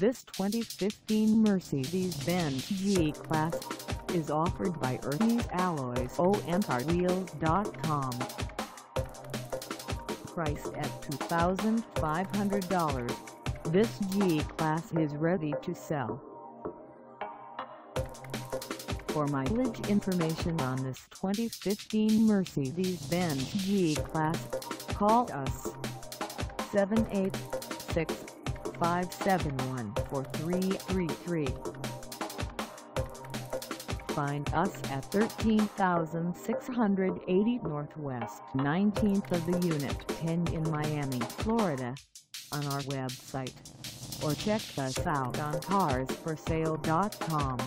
This 2015 Mercedes-Benz G-Class is offered by Ernie's Alloys and CarWheels.com. Priced at $2,500, this G-Class is ready to sell. For mileage information on this 2015 Mercedes-Benz G-Class, call us 786-571-4333. Find us at 13,680 Northwest 19th of the Unit 10 in Miami, Florida, on our website, or check us out on carsforsale.com.